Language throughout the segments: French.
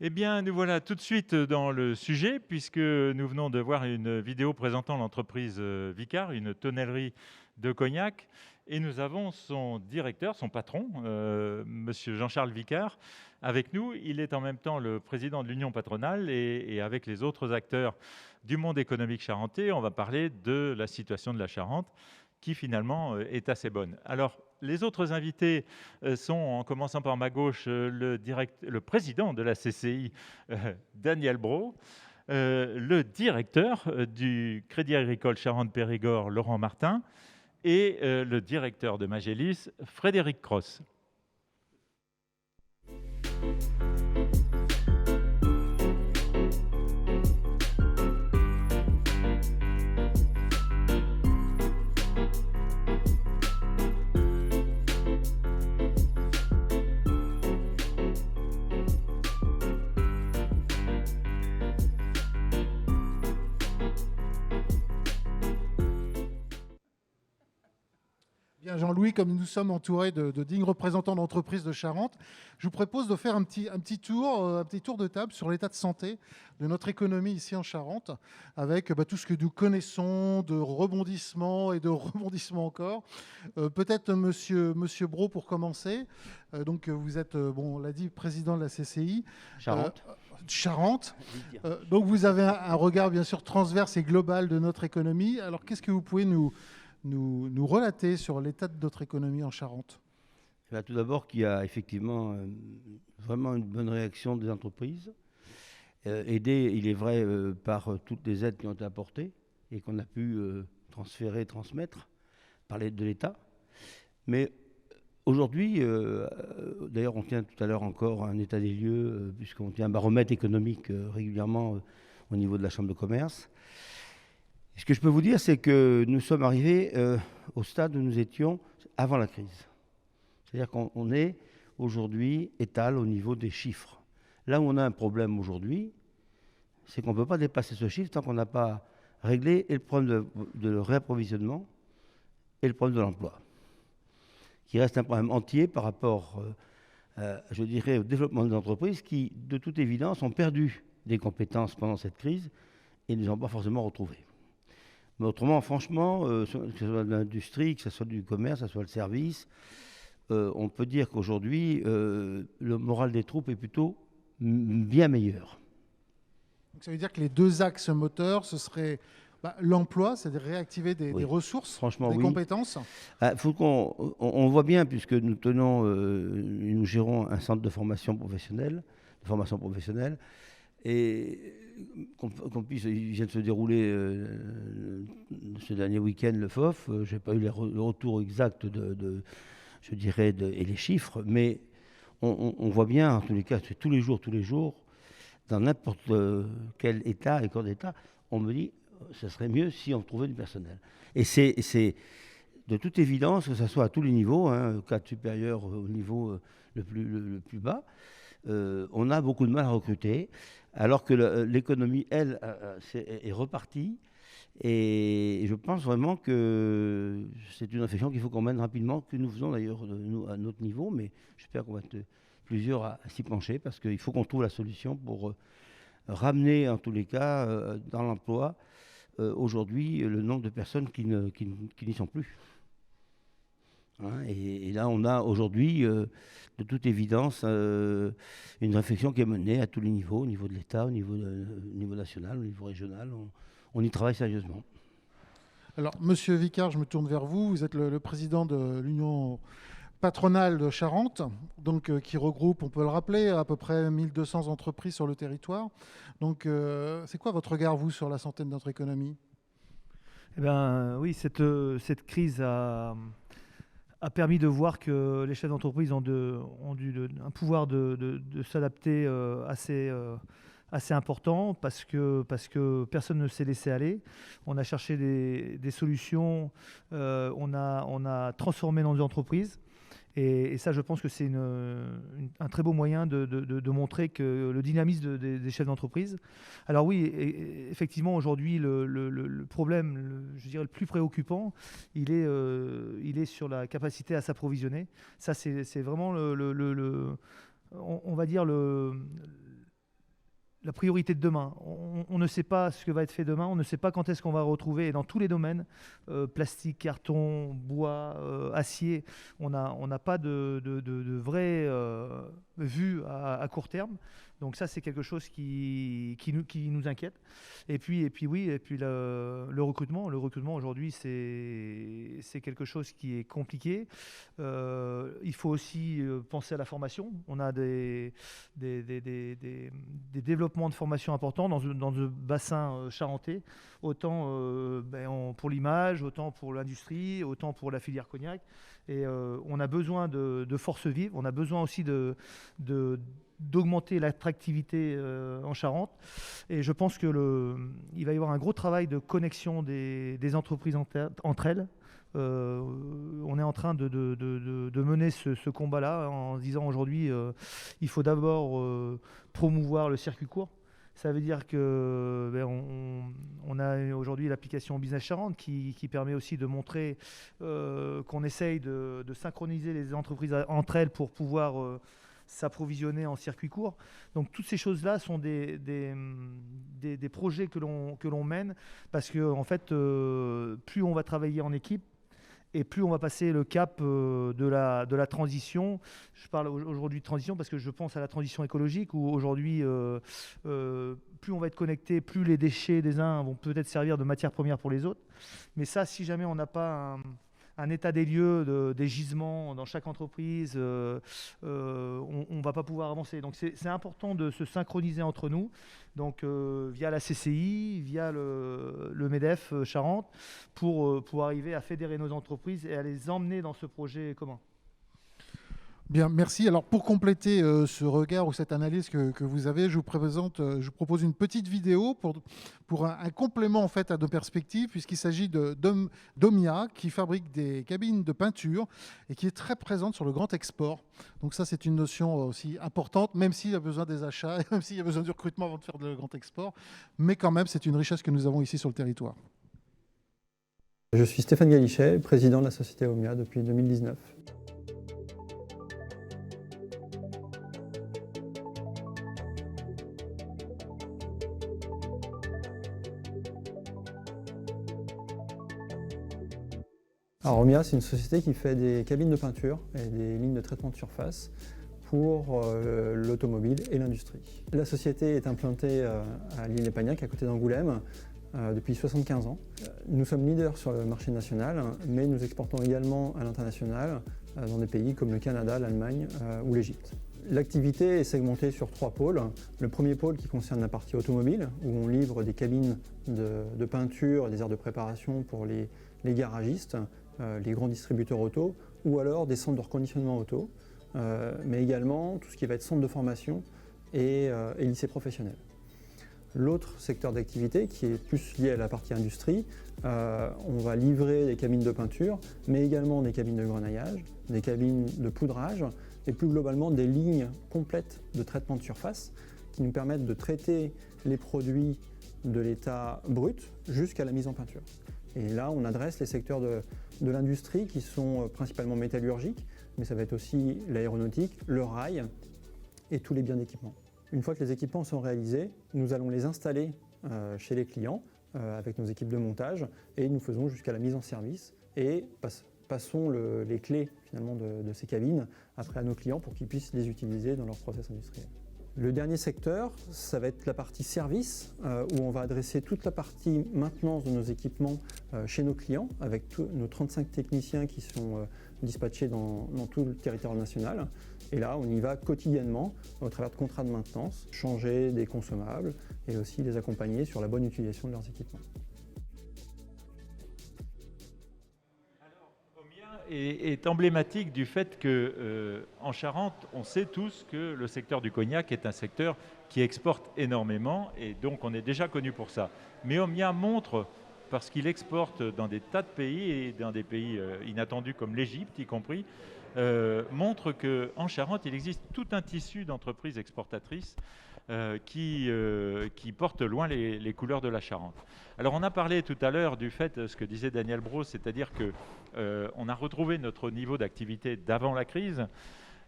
Eh bien, nous voilà tout de suite dans le sujet, puisque nous venons de voir une vidéo présentant l'entreprise Vicard, une tonnellerie de Cognac, et nous avons son directeur, son patron, Monsieur Jean-Charles Vicard, avec nous. Il est en même temps le président de l'Union patronale, et avec les autres acteurs du monde économique charentais, on va parler de la situation de la Charente, qui finalement est assez bonne. Alors, les autres invités sont, en commençant par ma gauche, le président de la CCI, Daniel Brault, le directeur du Crédit Agricole Charente-Périgord, Laurent Martin, et le directeur de Magélis, Frédéric Cross. Bien, Jean-Louis, comme nous sommes entourés de dignes représentants d'entreprises de Charente, je vous propose de faire un petit tour de table sur l'état de santé de notre économie ici en Charente, avec tout ce que nous connaissons de rebondissements et de rebondissements encore. Peut-être monsieur Brault pour commencer. Donc vous êtes, bon, on l'a dit, président de la CCI. Charente. Charente. Donc vous avez un regard bien sûr transverse et global de notre économie. Alors qu'est-ce que vous pouvez nous relater sur l'état de notre économie en Charente? Tout d'abord, qu'il y a effectivement vraiment une bonne réaction des entreprises, aidées, il est vrai, par toutes les aides qui ont été apportées et qu'on a pu transférer, transmettre par l'aide de l'État. Mais aujourd'hui, d'ailleurs, on tient tout à l'heure encore un état des lieux, puisqu'on tient un baromètre économique régulièrement au niveau de la Chambre de commerce. Ce que je peux vous dire, c'est que nous sommes arrivés au stade où nous étions avant la crise. C'est-à-dire qu'on est aujourd'hui étal au niveau des chiffres. Là où on a un problème aujourd'hui, c'est qu'on ne peut pas dépasser ce chiffre tant qu'on n'a pas réglé et le problème de réapprovisionnement et le problème de l'emploi, qui reste un problème entier par rapport, je dirais, au développement des entreprises qui, de toute évidence, ont perdu des compétences pendant cette crise et ne les ont pas forcément retrouvées. Mais autrement, franchement, que ce soit de l'industrie, que ce soit du commerce, que ce soit le service, on peut dire qu'aujourd'hui, le moral des troupes est plutôt bien meilleur. Donc, ça veut dire que les deux axes moteurs, ce serait l'emploi, c'est-à-dire réactiver des ressources, franchement, des compétences. Faut on voit bien, puisque nous tenons, nous gérons un centre de formation professionnelle, et qu'on puisse, il vient de se dérouler ce dernier week-end le FOF. Je n'ai pas eu le retour exact je dirais, et les chiffres, mais on voit bien, en tous les cas, c'est tous les jours, dans n'importe quel état et corps d'état, on me dit, ce serait mieux si on trouvait du personnel. Et c'est de toute évidence, que ce soit à tous les niveaux, cadre supérieur au niveau le plus bas, on a beaucoup de mal à recruter, alors que l'économie, elle, est repartie. Et je pense vraiment que c'est une réflexion qu'il faut qu'on mène rapidement, que nous faisons d'ailleurs nous, à notre niveau, mais j'espère qu'on va être plusieurs à s'y pencher, parce qu'il faut qu'on trouve la solution pour ramener, en tous les cas, dans l'emploi, aujourd'hui, le nombre de personnes qui n'y sont plus. Et là, on a aujourd'hui, de toute évidence, une réflexion qui est menée à tous les niveaux, au niveau de l'État, au niveau national, au niveau régional. On y travaille sérieusement. Alors, monsieur Vicard, je me tourne vers vous. Vous êtes le président de l'Union patronale de Charente, donc, qui regroupe, on peut le rappeler, à peu près 1200 entreprises sur le territoire. Donc, c'est quoi votre regard, vous, sur la santé de notre économie? Eh bien, oui, cette crise a permis de voir que les chefs d'entreprise ont un pouvoir de s'adapter assez important, parce que personne ne s'est laissé aller. On a cherché des solutions, on a transformé nos entreprises. Et ça, je pense que c'est un très beau moyen de montrer que le dynamisme des chefs d'entreprise. Alors oui, effectivement, aujourd'hui, le problème, je dirais le plus préoccupant, il est sur la capacité à s'approvisionner. Ça, c'est vraiment on va dire la priorité de demain. On ne sait pas ce que va être fait demain, on ne sait pas quand est-ce qu'on va retrouver, et dans tous les domaines, plastique, carton, bois, acier, on n'a pas de vraie vue à court terme. Donc ça, c'est quelque chose qui nous inquiète. Et puis le recrutement. Le recrutement aujourd'hui, c'est quelque chose qui est compliqué. Il faut aussi penser à la formation. On a des développements de formation importants dans le bassin charentais, autant pour l'image, autant pour l'industrie, autant pour la filière cognac. Et on a besoin de force vive. On a besoin aussi d'augmenter l'attractivité en Charente. Et je pense qu'il va y avoir un gros travail de connexion des entreprises entre elles. On est en train de mener ce combat-là en se disant aujourd'hui, il faut d'abord promouvoir le circuit court. Ça veut dire que on a aujourd'hui l'application Business Charente qui permet aussi de montrer qu'on essaye de synchroniser les entreprises entre elles pour pouvoir s'approvisionner en circuit court. Donc toutes ces choses-là sont des projets que l'on mène parce que en fait, plus on va travailler en équipe, et plus on va passer le cap de la transition. Je parle aujourd'hui de transition parce que je pense à la transition écologique où aujourd'hui, plus on va être connecté, plus les déchets des uns vont peut-être servir de matière première pour les autres. Mais ça, si jamais on n'a pas un état des lieux des gisements dans chaque entreprise, on ne va pas pouvoir avancer. Donc c'est important de se synchroniser entre nous, donc via la CCI, via le MEDEF Charente, pour arriver à fédérer nos entreprises et à les emmener dans ce projet commun. Bien, merci. Alors pour compléter ce regard ou cette analyse que vous avez, je vous propose une petite vidéo pour un complément en fait à nos perspectives, puisqu'il s'agit d'Omia qui fabrique des cabines de peinture et qui est très présente sur le grand export. Donc ça, c'est une notion aussi importante, même s'il y a besoin des achats, même s'il y a besoin du recrutement avant de faire le grand export, mais quand même, c'est une richesse que nous avons ici sur le territoire. Je suis Stéphane Galichet, président de la société Omia depuis 2019. Alors Omia, c'est une société qui fait des cabines de peinture et des lignes de traitement de surface pour l'automobile et l'industrie. La société est implantée à l'Île-Épagnac, à côté d'Angoulême, depuis 75 ans. Nous sommes leaders sur le marché national, mais nous exportons également à l'international dans des pays comme le Canada, l'Allemagne ou l'Égypte. L'activité est segmentée sur 3 pôles. Le premier pôle qui concerne la partie automobile, où on livre des cabines de peinture, des aires de préparation pour les garagistes, les grands distributeurs auto, ou alors des centres de reconditionnement auto, mais également tout ce qui va être centre de formation et lycée professionnel. L'autre secteur d'activité, qui est plus lié à la partie industrie, on va livrer des cabines de peinture, mais également des cabines de grenaillage, des cabines de poudrage, et plus globalement des lignes complètes de traitement de surface qui nous permettent de traiter les produits de l'état brut jusqu'à la mise en peinture. Et là, on adresse les secteurs de l'industrie qui sont principalement métallurgiques, mais ça va être aussi l'aéronautique, le rail et tous les biens d'équipement. Une fois que les équipements sont réalisés, nous allons les installer chez les clients avec nos équipes de montage et nous faisons jusqu'à la mise en service et passons les clés finalement de ces cabines après à nos clients pour qu'ils puissent les utiliser dans leur process industriel. Le dernier secteur, ça va être la partie service, où on va adresser toute la partie maintenance de nos équipements chez nos clients, avec nos 35 techniciens qui sont dispatchés dans tout le territoire national. Et là, on y va quotidiennement, au travers de contrats de maintenance, changer des consommables et aussi les accompagner sur la bonne utilisation de leurs équipements. Est emblématique du fait qu'en Charente, on sait tous que le secteur du cognac est un secteur qui exporte énormément et donc on est déjà connu pour ça. Mais Omia montre, parce qu'il exporte dans des tas de pays et dans des pays inattendus comme l'Égypte y compris, montre qu'en Charente, il existe tout un tissu d'entreprises exportatrices qui portent loin les couleurs de la Charente. Alors on a parlé tout à l'heure du fait, ce que disait Daniel Bros, c'est-à-dire qu'on a retrouvé notre niveau d'activité d'avant la crise.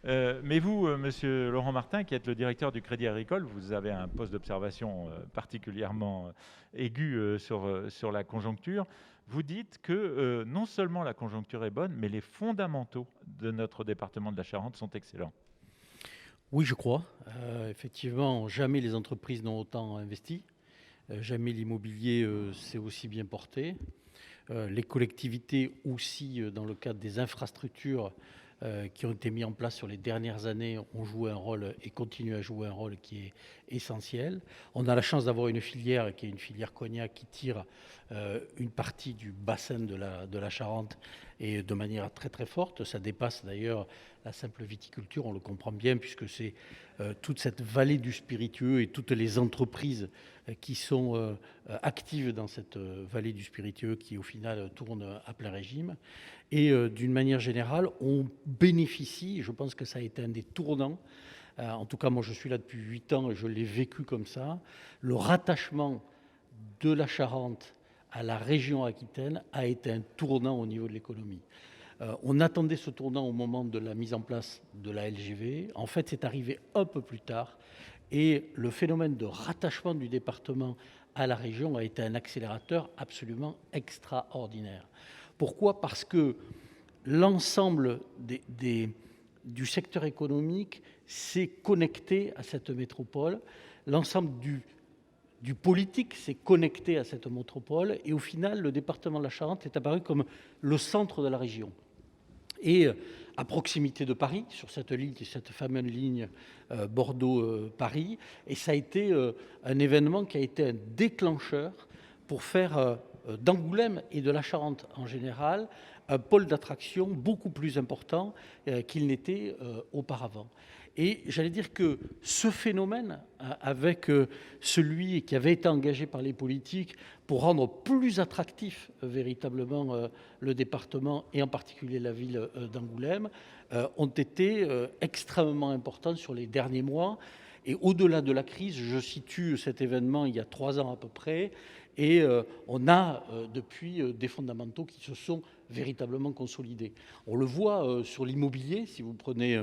Mais vous, monsieur Laurent Martin, qui êtes le directeur du Crédit Agricole, vous avez un poste d'observation particulièrement aigu sur la conjoncture. Vous dites que non seulement la conjoncture est bonne, mais les fondamentaux de notre département de la Charente sont excellents. Oui, je crois. Effectivement, jamais les entreprises n'ont autant investi. Jamais l'immobilier s'est aussi bien porté. Les collectivités aussi, dans le cadre des infrastructures qui ont été mises en place sur les dernières années, ont joué un rôle et continuent à jouer un rôle qui est essentiel. On a la chance d'avoir une filière qui est une filière cognac qui tire une partie du bassin de la Charente et de manière très très forte. Ça dépasse d'ailleurs la simple viticulture, on le comprend bien, puisque c'est toute cette vallée du spiritueux et toutes les entreprises qui sont actives dans cette vallée du spiritueux qui au final tourne à plein régime. Et d'une manière générale, on bénéficie, je pense que ça a été un des tournants, en tout cas moi je suis là depuis 8 ans et je l'ai vécu comme ça, le rattachement de la Charente à la région Aquitaine a été un tournant au niveau de l'économie. On attendait ce tournant au moment de la mise en place de la LGV. En fait, c'est arrivé un peu plus tard. Et le phénomène de rattachement du département à la région a été un accélérateur absolument extraordinaire. Pourquoi ? Parce que l'ensemble du secteur économique s'est connecté à cette métropole. L'ensemble du politique s'est connecté à cette métropole. Et au final, le département de la Charente est apparu comme le centre de la région. Et à proximité de Paris, sur cette ligne, cette fameuse ligne Bordeaux-Paris. Et ça a été un événement qui a été un déclencheur pour faire d'Angoulême et de la Charente en général un pôle d'attraction beaucoup plus important qu'il n'était auparavant. Et j'allais dire que ce phénomène, avec celui qui avait été engagé par les politiques pour rendre plus attractif véritablement le département et en particulier la ville d'Angoulême, ont été extrêmement importants sur les derniers mois. Et au-delà de la crise, je situe cet événement il y a 3 ans à peu près, et on a depuis des fondamentaux qui se sont véritablement consolidés. On le voit sur l'immobilier, si vous prenez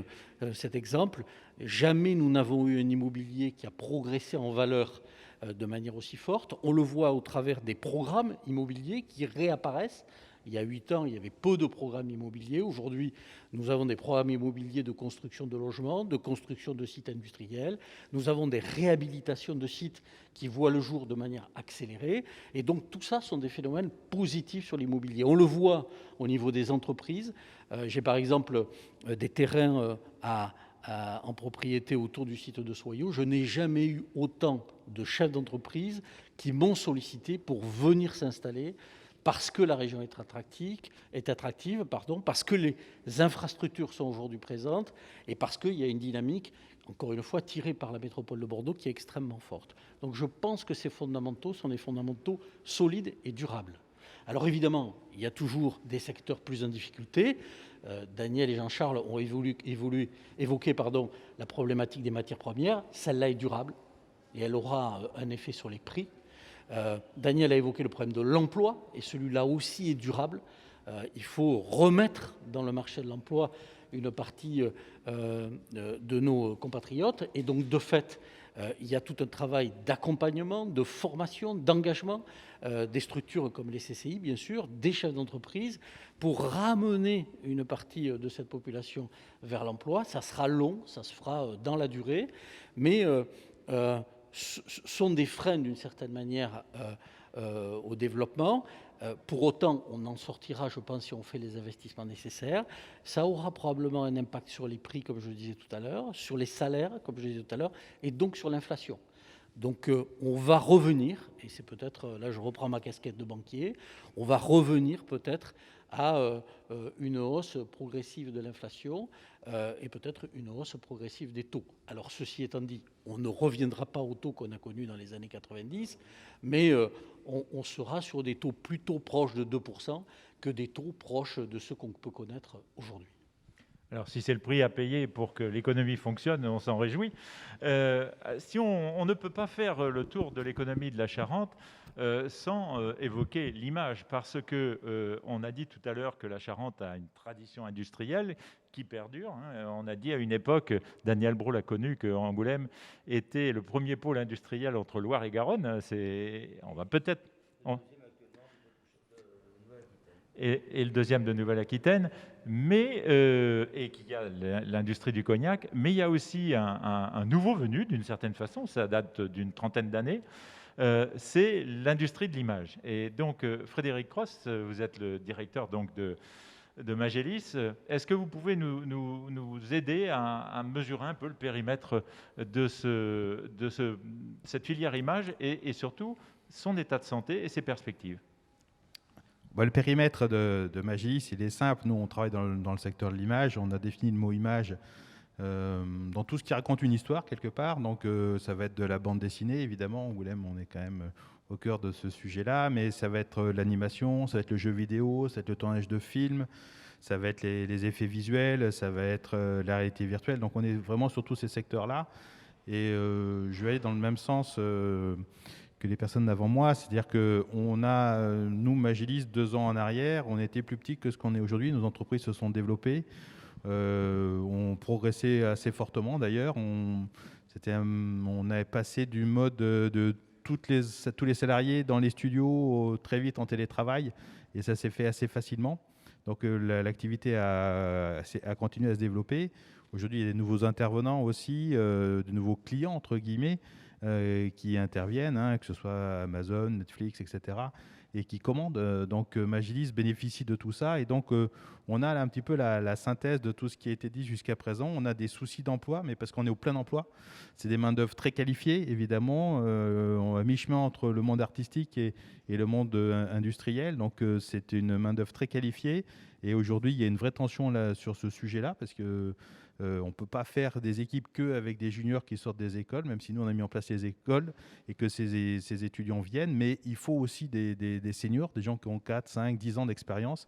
cet exemple, jamais nous n'avons eu un immobilier qui a progressé en valeur de manière aussi forte. On le voit au travers des programmes immobiliers qui réapparaissent. Il y a 8 ans, il y avait peu de programmes immobiliers. Aujourd'hui, nous avons des programmes immobiliers de construction de logements, de construction de sites industriels. Nous avons des réhabilitations de sites qui voient le jour de manière accélérée. Et donc, tout ça sont des phénomènes positifs sur l'immobilier. On le voit au niveau des entreprises. J'ai par exemple des terrains en propriété autour du site de Soyaux. Je n'ai jamais eu autant de chefs d'entreprise qui m'ont sollicité pour venir s'installer parce que la région est attractive, parce que les infrastructures sont aujourd'hui présentes et parce qu'il y a une dynamique, encore une fois, tirée par la métropole de Bordeaux qui est extrêmement forte. Donc je pense que ces fondamentaux sont des fondamentaux solides et durables. Alors évidemment, il y a toujours des secteurs plus en difficulté. Daniel et Jean-Charles ont évoqué la problématique des matières premières. Celle-là est durable et elle aura un effet sur les prix. Daniel a évoqué le problème de l'emploi, et celui-là aussi est durable. Il faut remettre dans le marché de l'emploi une partie de nos compatriotes, et donc de fait, il y a tout un travail d'accompagnement, de formation, d'engagement des structures comme les CCI, bien sûr, des chefs d'entreprise, pour ramener une partie de cette population vers l'emploi. Ça sera long, ça se fera dans la durée, mais sont des freins d'une certaine manière au développement. Pour autant, on en sortira, je pense, si on fait les investissements nécessaires. Ça aura probablement un impact sur les prix, comme je le disais tout à l'heure, sur les salaires, comme je le disais tout à l'heure, et donc sur l'inflation. Donc on va revenir, et c'est peut-être, là je reprends ma casquette de banquier, on va revenir peut-être à une hausse progressive de l'inflation et peut-être une hausse progressive des taux. Alors ceci étant dit, on ne reviendra pas aux taux qu'on a connus dans les années 90, mais on sera sur des taux plutôt proches de 2% que des taux proches de ceux qu'on peut connaître aujourd'hui. Alors, si c'est le prix à payer pour que l'économie fonctionne, on s'en réjouit. Si on ne peut pas faire le tour de l'économie de la Charente sans évoquer l'image, parce que on a dit tout à l'heure que la Charente a une tradition industrielle qui perdure. On a dit à une époque, Daniel Brault l'a connu, que Angoulême était le premier pôle industriel entre Loire et Garonne. On va peut-être... Et le deuxième de Nouvelle-Aquitaine, et qu'il y a l'industrie du cognac, mais il y a aussi un nouveau venu, d'une certaine façon, ça date d'une trentaine d'années, c'est l'industrie de l'image. Et donc, Frédéric Cross, vous êtes le directeur donc, de Magélis. Est-ce que vous pouvez nous aider à mesurer un peu le périmètre de cette filière image et surtout son état de santé et ses perspectives? Le périmètre de Magélis, il est simple. Nous, on travaille dans le secteur de l'image. On a défini le mot image dans tout ce qui raconte une histoire, quelque part. Donc, ça va être de la bande dessinée, évidemment. Angoulême, on est quand même au cœur de ce sujet-là. Mais ça va être l'animation, ça va être le jeu vidéo, ça va être le tournage de films, ça va être les effets visuels, ça va être la réalité virtuelle. Donc, on est vraiment sur tous ces secteurs-là. Et je vais aller dans le même sens que les personnes avant moi, c'est-à-dire qu'on a, nous, Magélis, 2 ans en arrière, on était plus petits que ce qu'on est aujourd'hui. Nos entreprises se sont développées, ont progressé assez fortement d'ailleurs. On avait passé du mode de tous les salariés dans les studios très vite en télétravail, et ça s'est fait assez facilement. Donc l'activité a continué à se développer. Aujourd'hui, il y a des nouveaux intervenants aussi, de nouveaux clients, entre guillemets, qui interviennent, que ce soit Amazon, Netflix, etc., et qui commandent. Donc Magélis bénéficie de tout ça, et donc on a là un petit peu la synthèse de tout ce qui a été dit jusqu'à présent. On a des soucis d'emploi, mais parce qu'on est au plein emploi. C'est des main-d'œuvre très qualifiées, évidemment. On est à mi-chemin entre le monde artistique et le monde industriel, donc c'est une main-d'œuvre très qualifiée. Et aujourd'hui, il y a une vraie tension là, sur ce sujet-là, parce que on ne peut pas faire des équipes qu'avec des juniors qui sortent des écoles, même si nous on a mis en place les écoles et que ces étudiants viennent, mais il faut aussi des seniors, des gens qui ont 4, 5, 10 ans d'expérience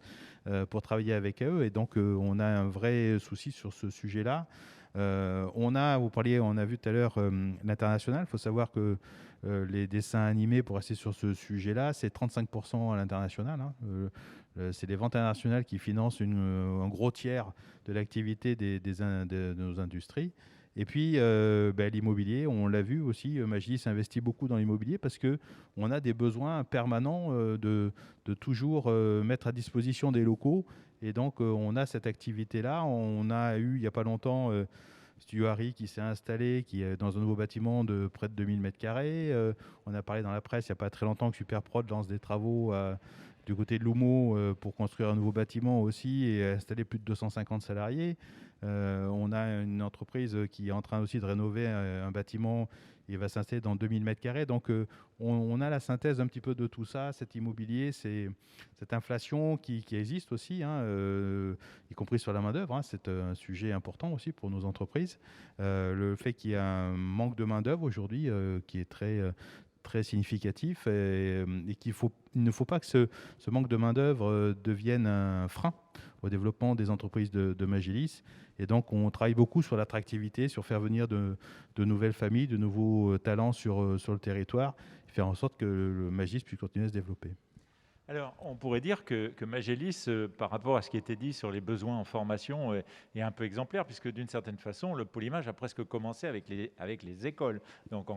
pour travailler avec eux, et donc on a un vrai souci sur ce sujet-là. On a vu tout à l'heure l'international. Il faut savoir que les dessins animés, pour rester sur ce sujet-là, c'est 35% à l'international. C'est les ventes internationales qui financent un gros tiers de l'activité de nos industries. Et puis, l'immobilier, on l'a vu aussi, Magélis investit beaucoup dans l'immobilier parce qu'on a des besoins permanents de toujours mettre à disposition des locaux. Et donc, on a cette activité-là. On a eu, il n'y a pas longtemps, Studio Harry qui s'est installé, qui est dans un nouveau bâtiment de près de 2000 m². On a parlé dans la presse il n'y a pas très longtemps que Superprod lance des travaux du côté de L'Houmeau pour construire un nouveau bâtiment aussi et installer plus de 250 salariés. On a une entreprise qui est en train aussi de rénover un bâtiment. Il va s'installer dans 2000 m². Donc, on a la synthèse un petit peu de tout ça, cet immobilier, cette inflation qui existe aussi, y compris sur la main-d'œuvre. C'est un sujet important aussi pour nos entreprises. Le fait qu'il y ait un manque de main-d'œuvre aujourd'hui qui est très significatif et il ne faut pas que ce manque de main-d'œuvre devienne un frein au développement des entreprises de Magélis. Et donc, on travaille beaucoup sur l'attractivité, sur faire venir de nouvelles familles, de nouveaux talents sur le territoire, et faire en sorte que le Magélis puisse continuer à se développer. Alors, on pourrait dire que Magélis, par rapport à ce qui était dit sur les besoins en formation, est un peu exemplaire, puisque d'une certaine façon, le pôle image a presque commencé avec les écoles. Donc,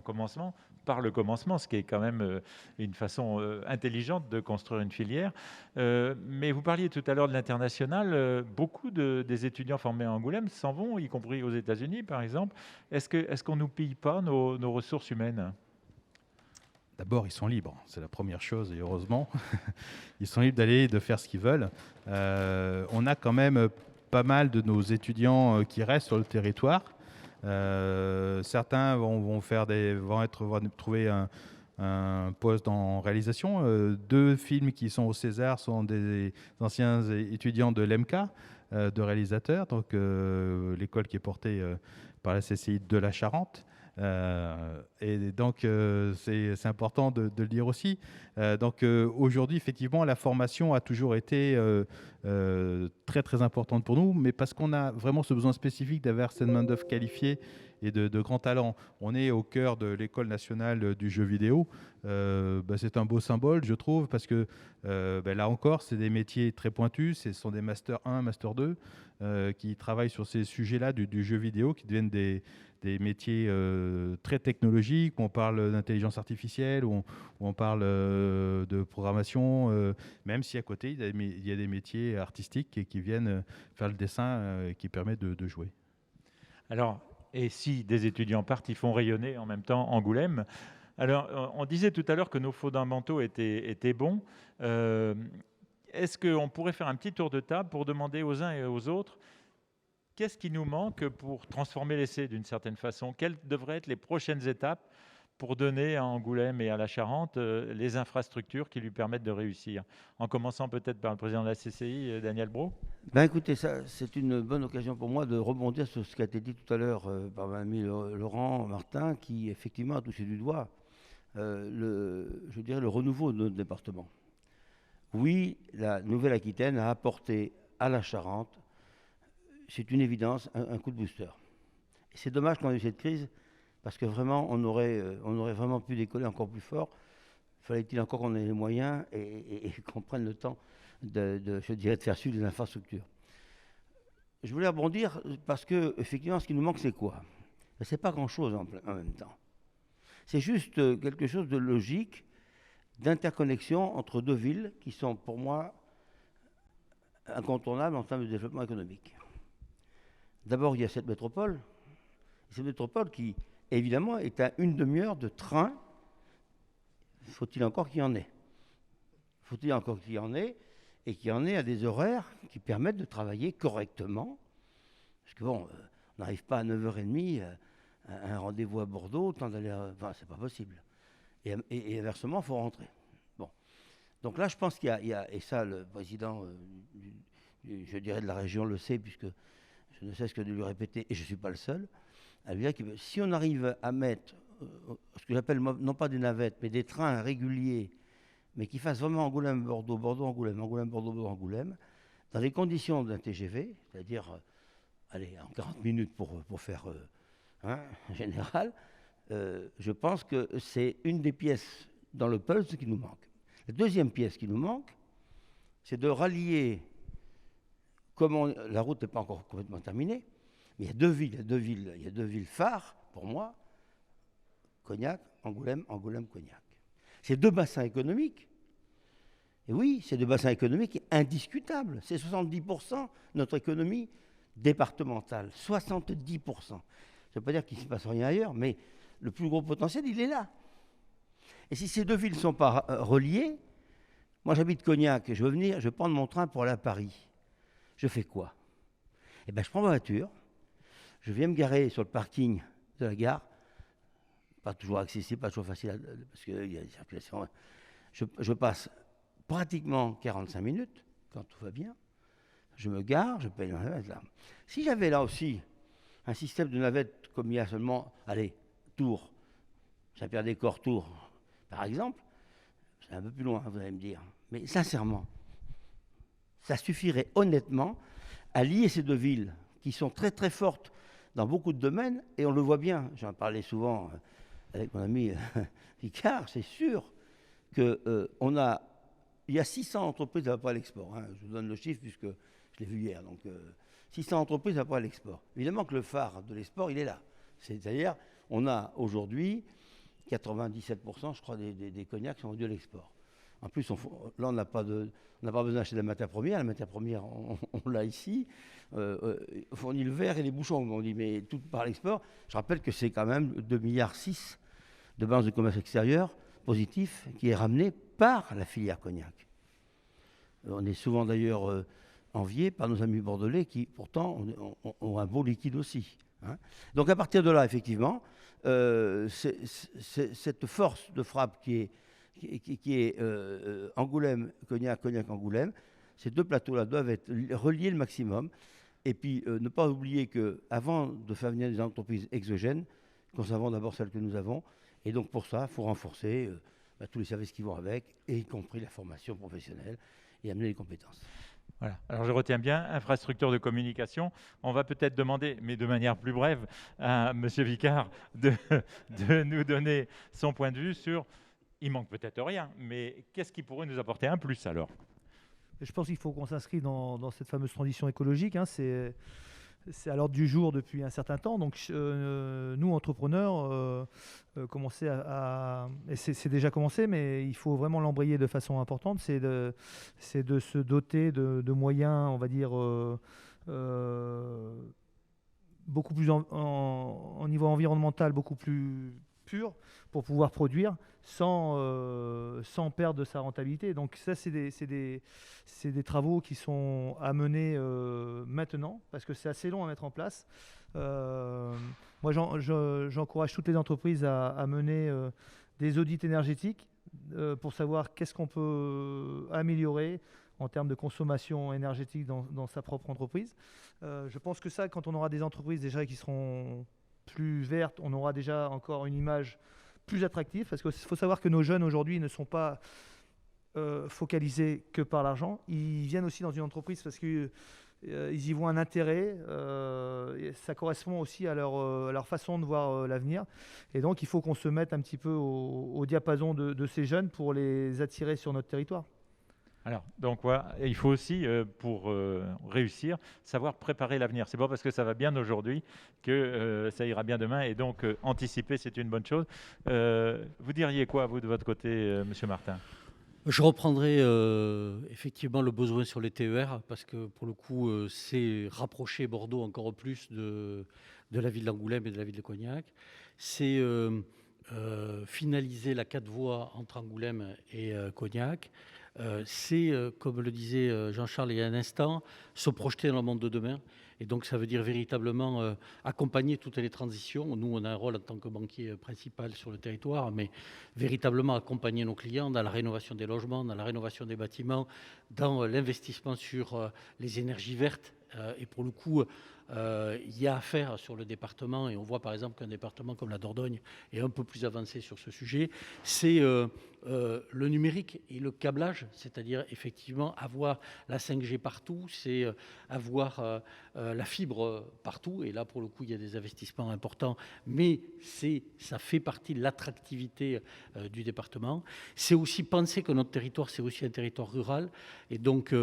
par le commencement, ce qui est quand même une façon intelligente de construire une filière. Mais vous parliez tout à l'heure de l'international. Beaucoup des étudiants formés à Angoulême s'en vont, y compris aux États-Unis, par exemple. Est-ce qu'on ne nous pille pas nos ressources humaines ? D'abord, ils sont libres, c'est la première chose, et heureusement. Ils sont libres d'aller, de faire ce qu'ils veulent. On a quand même pas mal de nos étudiants qui restent sur le territoire. Certains vont trouver un poste en réalisation. 2 films qui sont au César sont des anciens étudiants de l'EMCA, de réalisateurs, donc l'école qui est portée par la CCI de la Charente. Et donc, c'est important de le dire aussi. Donc, aujourd'hui, effectivement, la formation a toujours été très, très importante pour nous, mais parce qu'on a vraiment ce besoin spécifique d'avoir cette main-d'œuvre qualifiée et de grands talents. On est au cœur de l'École nationale du jeu vidéo. C'est un beau symbole, je trouve, parce que là encore, c'est des métiers très pointus. Ce sont des Master 1, Master 2 qui travaillent sur ces sujets-là du jeu vidéo, qui deviennent des métiers très technologiques, où on parle d'intelligence artificielle, où on parle de programmation, même si à côté, il y a des métiers artistiques qui viennent faire le dessin qui permet de jouer. Alors, et si des étudiants partent, ils font rayonner en même temps Angoulême. Alors, on disait tout à l'heure que nos fondamentaux étaient bons. Est-ce qu'on pourrait faire un petit tour de table pour demander aux uns et aux autres qu'est-ce qui nous manque pour transformer l'essai d'une certaine façon? Quelles devraient être les prochaines étapes pour donner à Angoulême et à la Charente les infrastructures qui lui permettent de réussir? En commençant peut-être par le président de la CCI, Daniel Brault. Écoutez, ça, c'est une bonne occasion pour moi de rebondir sur ce qui a été dit tout à l'heure par mon ami Laurent Martin, qui effectivement a touché du doigt je dirais le renouveau de notre département. Oui, la Nouvelle-Aquitaine a apporté à la Charente, c'est une évidence, un coup de booster. Et c'est dommage qu'on ait eu cette crise, parce que vraiment, on aurait vraiment pu décoller encore plus fort. Fallait-il encore qu'on ait les moyens et qu'on prenne le temps de faire suivre les infrastructures. Je voulais rebondir parce que, effectivement, ce qui nous manque, c'est quoi? C'est pas grand-chose en même temps. C'est juste quelque chose de logique, d'interconnexion entre deux villes qui sont, pour moi, incontournables en termes de développement économique. D'abord, il y a cette métropole qui, évidemment, est à une demi-heure de train. Faut-il encore qu'il y en ait? Faut-il encore qu'il y en ait et qu'il y en ait à des horaires qui permettent de travailler correctement? Parce que bon, on n'arrive pas à 9h30 à un rendez-vous à Bordeaux, tant d'aller... Enfin, c'est pas possible. Et inversement, il faut rentrer. Bon. Donc là, je pense qu'il y a... Et ça, le président, je dirais, de la région le sait, puisque je ne cesse que de lui répéter, et je ne suis pas le seul, à lui dire que si on arrive à mettre ce que j'appelle non pas des navettes, mais des trains réguliers, mais qui fassent vraiment Angoulême-Bordeaux, Bordeaux-Angoulême, Angoulême-Bordeaux, Bordeaux-Angoulême, dans les conditions d'un TGV, c'est-à-dire, allez, en 40 minutes pour faire général, je pense que c'est une des pièces dans le puzzle qui nous manque. La deuxième pièce qui nous manque, c'est de rallier, la route n'est pas encore complètement terminée, mais il y a deux villes phares, pour moi, Cognac, Angoulême, Angoulême-Cognac. Ces deux bassins économiques, et oui, ces deux bassins économiques indiscutables. C'est 70% de notre économie départementale. 70%. Ça ne veut pas dire qu'il ne se passe rien ailleurs, mais le plus gros potentiel, il est là. Et si ces deux villes ne sont pas reliées, moi j'habite Cognac, je vais prendre mon train pour aller à Paris. Je fais quoi? Eh bien, je prends ma voiture, je viens me garer sur le parking de la gare, pas toujours accessible, pas toujours facile, parce qu'il y a des circulations. Je passe pratiquement 45 minutes, quand tout va bien. Je me gare, je paye ma navette là. Si j'avais là aussi un système de navette comme il y a seulement, allez, Tours, Saint-Pierre-des-Corps, Tours, par exemple, c'est un peu plus loin, vous allez me dire. Mais sincèrement, ça suffirait honnêtement à lier ces deux villes qui sont très très fortes dans beaucoup de domaines, et on le voit bien, j'en parlais souvent avec mon ami Ricard, c'est sûr qu'il y a 600 entreprises à peu près à l'export. Je vous donne le chiffre puisque je l'ai vu hier. Donc 600 entreprises à peu près à l'export. Évidemment que le phare de l'export, il est là. C'est-à-dire, on a aujourd'hui 97%, je crois, des cognacs qui sont vendus à l'export. En plus, là, on n'a pas besoin d'acheter de la matière première. La matière première, on l'a ici. On fournit le verre et les bouchons, on dit, mais tout par l'export. Je rappelle que c'est quand même 2,6 milliards de balance de commerce extérieur positif qui est ramené par la filière cognac. On est souvent d'ailleurs envié par nos amis bordelais qui, pourtant, ont un beau liquide aussi. Donc à partir de là, effectivement, cette force de frappe qui est Angoulême, Cognac, Angoulême, ces deux plateaux-là doivent être reliés le maximum. Et puis ne pas oublier qu'avant de faire venir des entreprises exogènes, conservons d'abord celles que nous avons. Et donc pour ça, il faut renforcer tous les services qui vont avec, et y compris la formation professionnelle et amener les compétences. Voilà. Alors je retiens bien, infrastructure de communication. On va peut-être demander, mais de manière plus brève, à M. Vicard de nous donner son point de vue sur, il manque peut-être rien, mais qu'est-ce qui pourrait nous apporter un plus alors? Je pense qu'il faut qu'on s'inscrive dans cette fameuse transition écologique. Hein. C'est à l'ordre du jour depuis un certain temps. Donc, nous, entrepreneurs, commencer et c'est déjà commencé, mais il faut vraiment l'embrayer de façon importante. C'est de se doter de moyens, on va dire, beaucoup plus en niveau environnemental, beaucoup plus pur pour pouvoir produire sans perdre de sa rentabilité. Donc ça, c'est des travaux qui sont à mener maintenant, parce que c'est assez long à mettre en place. Moi, j'encourage toutes les entreprises à mener des audits énergétiques pour savoir qu'est-ce qu'on peut améliorer en termes de consommation énergétique dans sa propre entreprise. Je pense que ça, quand on aura des entreprises déjà qui seront plus vertes, on aura déjà encore une image plus attractive, parce qu'il faut savoir que nos jeunes aujourd'hui ne sont pas focalisés que par l'argent. Ils viennent aussi dans une entreprise parce qu'ils y voient un intérêt, et ça correspond aussi à leur façon de voir l'avenir. Et donc il faut qu'on se mette un petit peu au diapason de ces jeunes pour les attirer sur notre territoire. Alors, donc voilà, il faut aussi, pour réussir, savoir préparer l'avenir. C'est pas parce que ça va bien aujourd'hui que ça ira bien demain, et donc anticiper, c'est une bonne chose. Vous diriez quoi, vous, de votre côté, Monsieur Martin? Je reprendrai effectivement le besoin sur les TER, parce que pour le coup, c'est rapprocher Bordeaux encore plus de la ville d'Angoulême et de la ville de Cognac. C'est finaliser la 4 voies entre Angoulême et Cognac. C'est, comme le disait Jean-Charles il y a un instant, se projeter dans le monde de demain. Et donc, ça veut dire véritablement accompagner toutes les transitions. Nous, on a un rôle en tant que banquier principal sur le territoire, mais véritablement accompagner nos clients dans la rénovation des logements, dans la rénovation des bâtiments, dans l'investissement sur les énergies vertes. Et pour le coup, il y a à faire sur le département, et on voit par exemple qu'un département comme la Dordogne est un peu plus avancé sur ce sujet, c'est le numérique et le câblage, c'est-à-dire effectivement avoir la 5G partout, c'est avoir la fibre partout, et là pour le coup il y a des investissements importants, mais ça fait partie de l'attractivité du département. C'est aussi penser que notre territoire, c'est aussi un territoire rural, et donc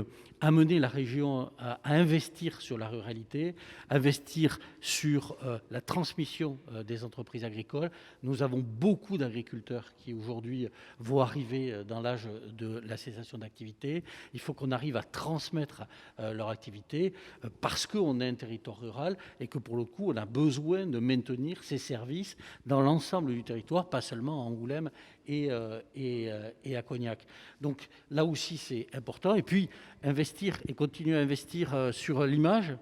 amener la région à investir sur la ruralité, investir sur la transmission des entreprises agricoles. Nous avons beaucoup d'agriculteurs qui aujourd'hui vont arriver dans l'âge de la cessation d'activité. Il faut qu'on arrive à transmettre leur activité parce qu'on est un territoire rural et que pour le coup, on a besoin de maintenir ces services dans l'ensemble du territoire, pas seulement à Angoulême et à Cognac. Donc là aussi, c'est important. Et puis, investir et continuer à investir sur l'image.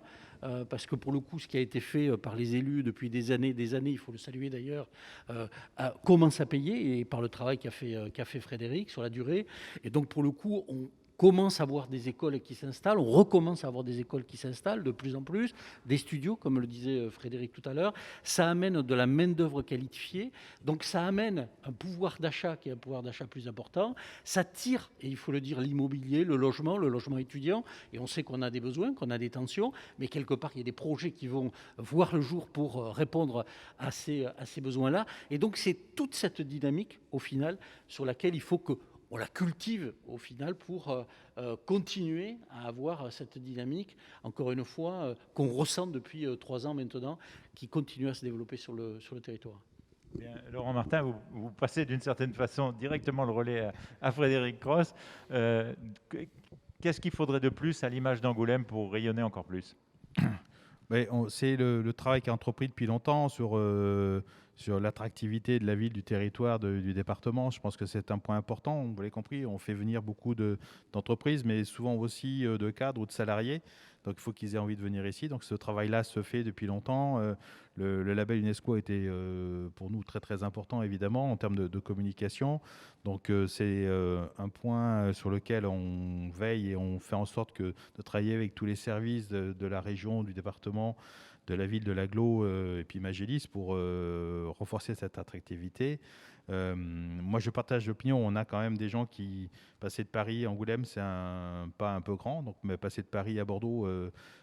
Parce que pour le coup, ce qui a été fait par les élus depuis des années, il faut le saluer d'ailleurs, commence à payer, et par le travail qu'a fait Frédéric sur la durée. Et donc pour le coup, on commence à avoir des écoles qui s'installent, on recommence à avoir des écoles qui s'installent de plus en plus, des studios, comme le disait Frédéric tout à l'heure. Ça amène de la main-d'œuvre qualifiée, donc ça amène un pouvoir d'achat qui est un pouvoir d'achat plus important. Ça tire, et il faut le dire, l'immobilier, le logement étudiant, et on sait qu'on a des besoins, qu'on a des tensions, mais quelque part, il y a des projets qui vont voir le jour pour répondre à ces besoins-là. Et donc, c'est toute cette dynamique, au final, sur laquelle il faut que on la cultive au final pour continuer à avoir cette dynamique, encore une fois, qu'on ressent depuis 3 ans maintenant, qui continue à se développer sur le territoire. Bien, Laurent Martin, vous passez d'une certaine façon directement le relais à Frédéric Cross. Qu'est-ce qu'il faudrait de plus à l'image d'Angoulême pour rayonner encore plus? C'est le travail qui est entrepris depuis longtemps sur l'attractivité de la ville, du territoire, du département. Je pense que c'est un point important. Vous l'avez compris, on fait venir beaucoup d'entreprises, mais souvent aussi de cadres ou de salariés. Donc il faut qu'ils aient envie de venir ici. Donc ce travail-là se fait depuis longtemps. Le label UNESCO a été pour nous très très important évidemment en termes de communication. Donc c'est un point sur lequel on veille et on fait en sorte de travailler avec tous les services de la région, du département, la ville de l'Aglo et puis Magélis pour renforcer cette attractivité. Moi, je partage l'opinion. On a quand même des gens qui, passer de Paris à Angoulême, c'est un pas un peu grand. Donc, mais passer de Paris à Bordeaux,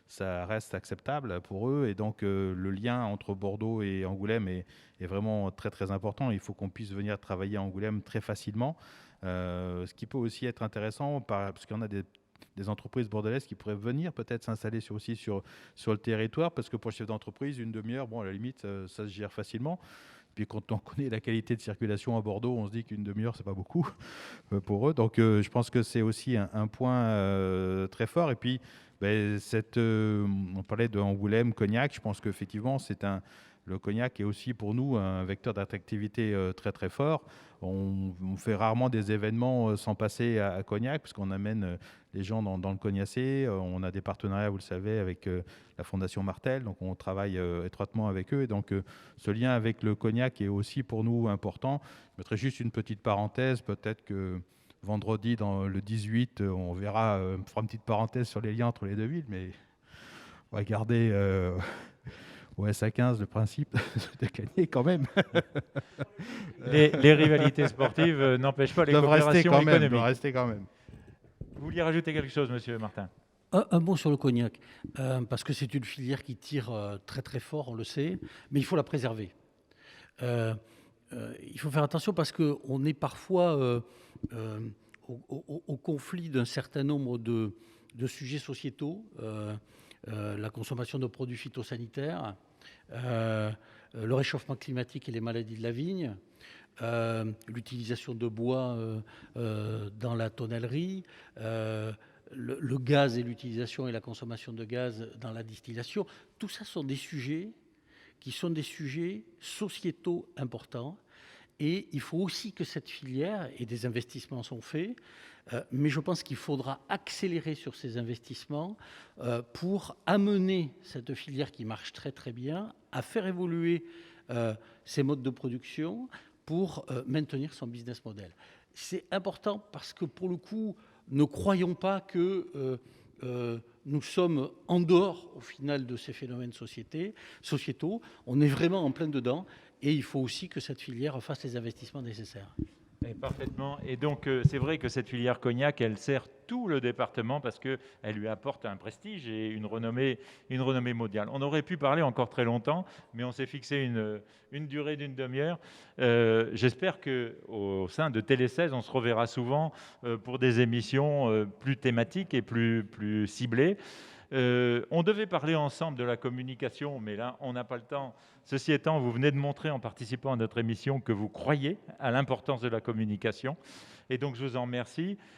ça reste acceptable pour eux. Et donc, le lien entre Bordeaux et Angoulême est vraiment très, très important. Il faut qu'on puisse venir travailler à Angoulême très facilement. Ce qui peut aussi être intéressant, parce qu'il y en a des entreprises bordelaises qui pourraient venir peut-être s'installer aussi sur le territoire, parce que pour le chef d'entreprise, une demi-heure, bon, à la limite, ça se gère facilement. Puis quand on connaît la qualité de circulation à Bordeaux, on se dit qu'une demi-heure, c'est pas beaucoup pour eux. Donc je pense que c'est aussi un point très fort. Et puis, on parlait de Angoulême, Cognac, je pense qu'effectivement, le Cognac est aussi pour nous un vecteur d'attractivité très très fort. On fait rarement des événements sans passer à Cognac, parce qu'on amène les gens dans le Cognacé. On a des partenariats, vous le savez, avec la Fondation Martel, donc on travaille étroitement avec eux. Et donc ce lien avec le Cognac est aussi pour nous important. Je mettrai juste une petite parenthèse, peut-être que vendredi, dans le 18, on verra, on fera une petite parenthèse sur les liens entre les deux villes, mais on va garder au SA15 le principe de gagner quand même. Les rivalités sportives n'empêchent pas les coopérations économiques. Doivent rester quand même. Vous vouliez rajouter quelque chose, monsieur Martin? Un mot sur le cognac, parce que c'est une filière qui tire très très fort, on le sait, mais il faut la préserver. Il faut faire attention parce qu'on est parfois au conflit d'un certain nombre de sujets sociétaux, la consommation de produits phytosanitaires, le réchauffement climatique et les maladies de la vigne, l'utilisation de bois dans la tonnellerie, le gaz et l'utilisation et la consommation de gaz dans la distillation. Tout ça sont des sujets qui sont des sujets sociétaux importants. Et il faut aussi que cette filière, et des investissements sont faits, mais je pense qu'il faudra accélérer sur ces investissements pour amener cette filière qui marche très très bien à faire évoluer ses modes de production pour maintenir son business model. C'est important parce que pour le coup, ne croyons pas que nous sommes en dehors au final de ces phénomènes sociétaux. On est vraiment en plein dedans et il faut aussi que cette filière fasse les investissements nécessaires. Et parfaitement. Et donc, c'est vrai que cette filière Cognac, elle sert tout le département parce qu'elle lui apporte un prestige et une renommée mondiale. On aurait pu parler encore très longtemps, mais on s'est fixé une durée d'une demi-heure. J'espère qu'au sein de Télé 16, on se reverra souvent pour des émissions plus thématiques et plus ciblées. On devait parler ensemble de la communication, mais là, on n'a pas le temps. Ceci étant, vous venez de montrer en participant à notre émission que vous croyez à l'importance de la communication. Et donc, je vous en remercie.